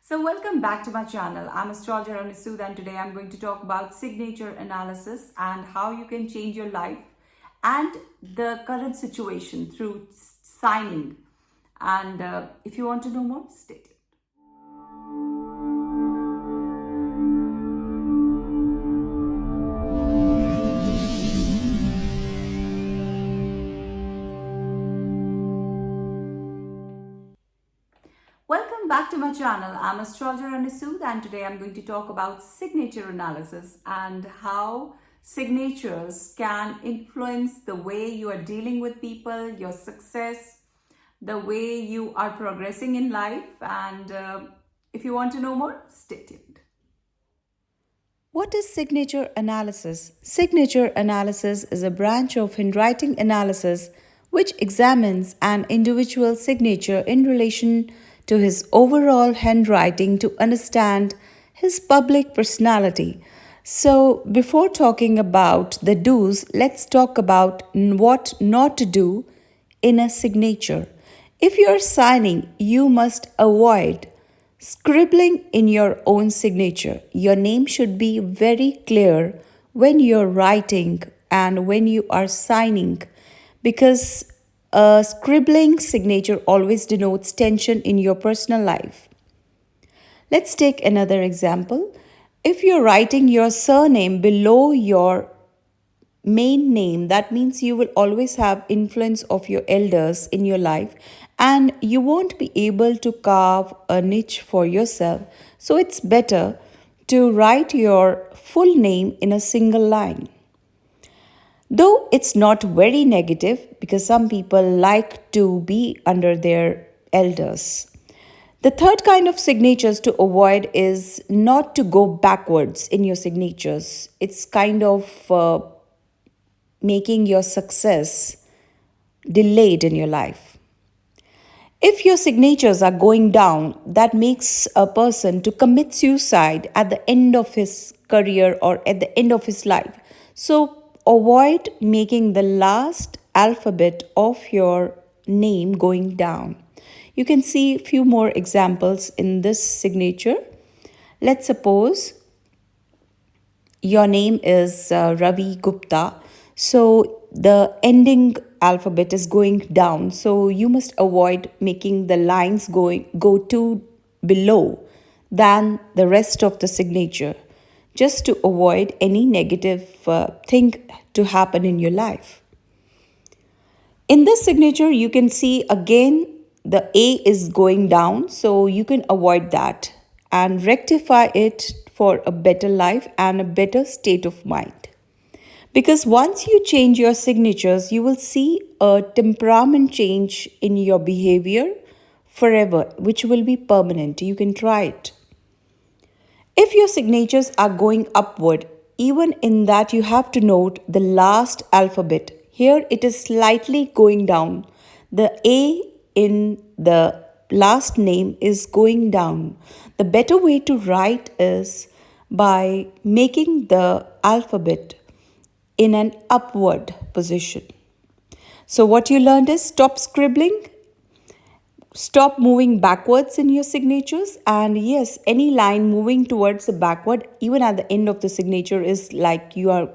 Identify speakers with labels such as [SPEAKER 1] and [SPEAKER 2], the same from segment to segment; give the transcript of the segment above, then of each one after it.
[SPEAKER 1] So welcome back to my channel. I'm Astrologer and today I'm going to talk about signature analysis and how you can change your life and the current situation through signing. And if you want to know more, stay tuned. Welcome back to my channel. I'm Astrologer and today I'm going to talk about signature analysis and how signatures can influence the way you are dealing with people, your success, the way you are progressing in life. And if you want to know more, stay tuned.
[SPEAKER 2] What is signature analysis? Signature analysis is a branch of handwriting analysis which examines an individual's signature in relation to his overall handwriting to understand his public personality. So, before talking about the do's, let's talk about what not to do in a signature. If you are signing, you must avoid scribbling in your own signature. Your name should be very clear when you're writing and when you are signing because a scribbling signature always denotes tension in your personal life. Let's take another example. If you're writing your surname below your main name, that means you will always have influence of your elders in your life and you won't be able to carve a niche for yourself. So it's better to write your full name in a single line. Though it's not very negative because some people like to be under their elders. The third kind of signatures to avoid is not to go backwards in your signatures. It's kind of making your success delayed in your life. If your signatures are going down, that makes a person to commit suicide at the end of his career or at the end of his life. So avoid making the last alphabet of your name going down. You can see a few more examples in this signature. Let's suppose your name is Ravi Gupta. So the ending alphabet is going down. So you must avoid making the lines go too below than the rest of the signature, just to avoid any negative thing to happen in your life. In this signature, you can see again the A is going down, so you can avoid that and rectify it for a better life and a better state of mind. Because once you change your signatures, you will see a temperament change in your behavior forever, which will be permanent. You can try it. If your signatures are going upward, even in that you have to note the last alphabet. Here it is slightly going down. The A in the last name is going down. The better way to write is by making the alphabet in an upward position. So, what you learned is stop scribbling, stop moving backwards in your signatures, and yes, any line moving towards the backward, even at the end of the signature, is like you are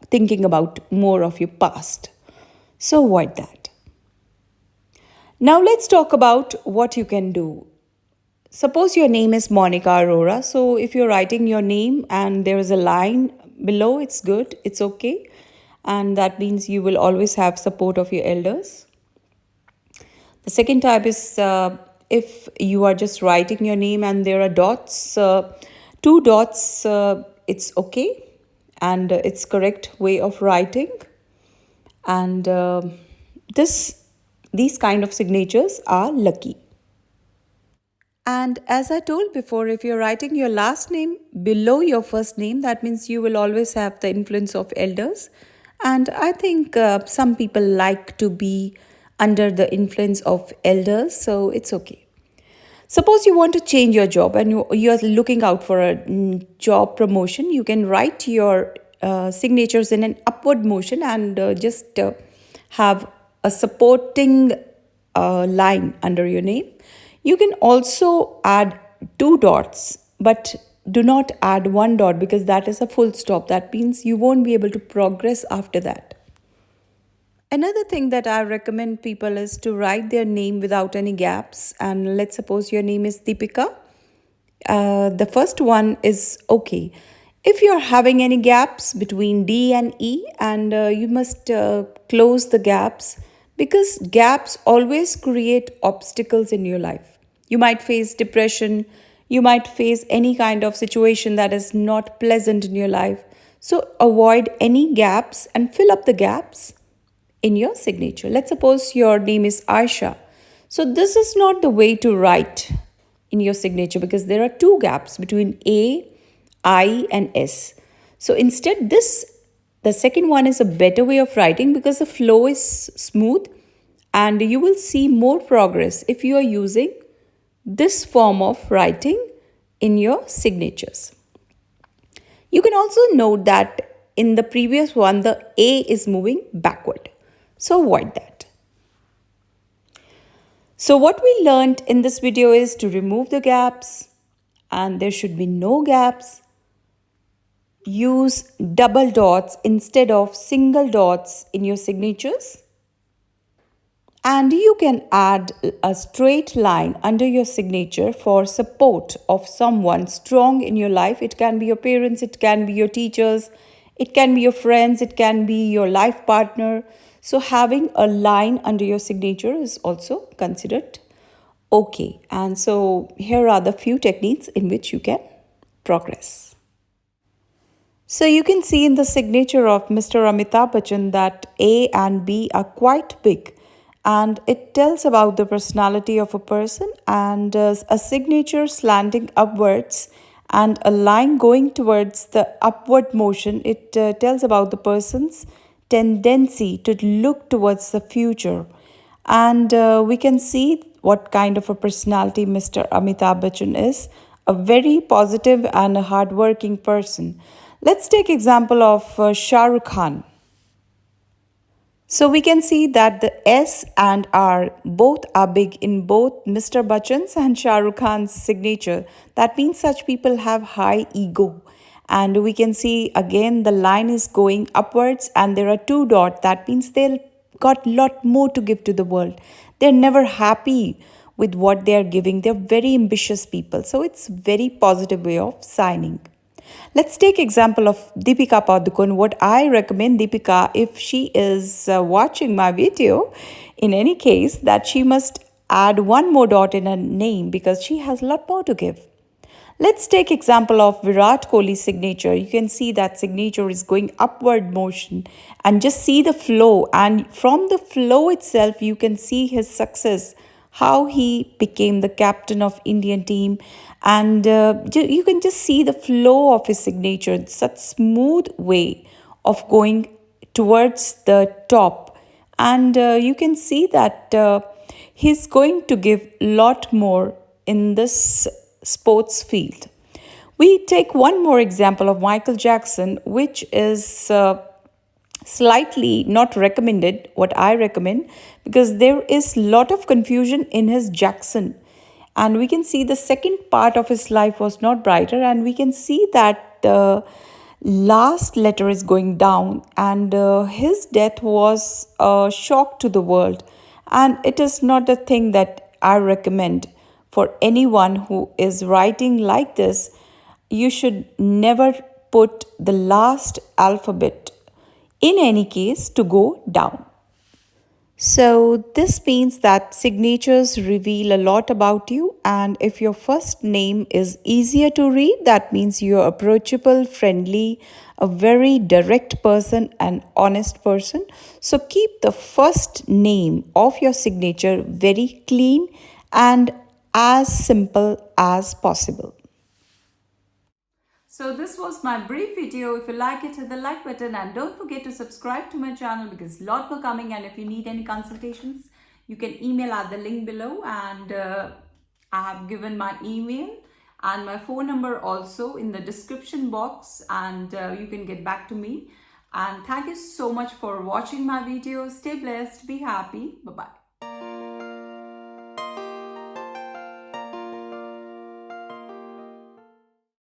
[SPEAKER 2] thinking about more of your past. So, avoid that. Now, let's talk about what you can do. Suppose your name is Monica Arora. So, if you're writing your name and there is a line below, it's good, it's okay. And that means you will always have support of your elders. The second type is if you are just writing your name and there are dots, two dots, it's okay. And it's correct way of writing. And these kind of signatures are lucky. And as I told before, if you're writing your last name below your first name, that means you will always have the influence of elders. And I think some people like to be under the influence of elders, so it's okay. Suppose you want to change your job and you're looking out for a job promotion, you can write your signatures in an upward motion and just have a supporting line under your name. You can also add two dots, but do not add one dot because that is a full stop. That means you won't be able to progress after that. Another thing that I recommend people is to write their name without any gaps. And let's suppose your name is Deepika. The first one is okay. If you're having any gaps between D and E, and you must close the gaps because gaps always create obstacles in your life. You might face depression, you might face any kind of situation that is not pleasant in your life. So avoid any gaps and fill up the gaps in your signature. Let's suppose your name is Aisha. So this is not the way to write in your signature because there are two gaps between A, I and S. So instead the second one is a better way of writing because the flow is smooth and you will see more progress if you are using this form of writing in your signatures. You can also note that in the previous one the A is moving backward. So avoid that. So what we learned in this video is to remove the gaps and there should be no gaps. Use double dots instead of single dots in your signatures. And you can add a straight line under your signature for support of someone strong in your life. It can be your parents, it can be your teachers, it can be your friends, it can be your life partner. So having a line under your signature is also considered okay. And so here are the few techniques in which you can progress. So you can see in the signature of Mr. Amitabh Bachchan that A and B are quite big and it tells about the personality of a person, and a signature slanting upwards and a line going towards the upward motion. It tells about the person's tendency to look towards the future, and we can see what kind of a personality Mr. Amitabh Bachchan is, a very positive and a hardworking person. Let's take example of Shah Rukh Khan. So we can see that the S and R both are big in both Mr. Bachchan's and Shah Rukh Khan's signature. That means such people have high ego. And we can see again the line is going upwards and there are two dots. That means they've got a lot more to give to the world. They're never happy with what they are giving. They're very ambitious people. So it's very positive way of signing. Let's take example of Deepika Padukone. What I recommend Deepika, if she is watching my video, in any case, that she must add one more dot in her name because she has a lot more to give. Let's take example of Virat Kohli's signature. You can see that signature is going upward motion and just see the flow, and from the flow itself you can see his success, how he became the captain of Indian team, and you can just see the flow of his signature, such smooth way of going towards the top, and you can see that he's going to give lot more in this sports field. We take one more example of Michael Jackson, which is slightly not recommended, what I recommend, because there is lot of confusion in his Jackson, and we can see the second part of his life was not brighter, and we can see that the last letter is going down, and his death was a shock to the world, and it is not a thing that I recommend for anyone who is writing like this. You should never put the last alphabet in any case to go down. So this means that signatures reveal a lot about you, and if your first name is easier to read, that means you're approachable, friendly, a very direct person, an honest person. So keep the first name of your signature very clean and as simple as possible.
[SPEAKER 1] So this was my brief video. If you like it, hit the like button and don't forget to subscribe to my channel because a lot more coming, and if you need any consultations, you can email at the link below, and I have given my email and my phone number also in the description box, and you can get back to me. And thank you so much for watching my video. Stay blessed, be happy. Bye-bye.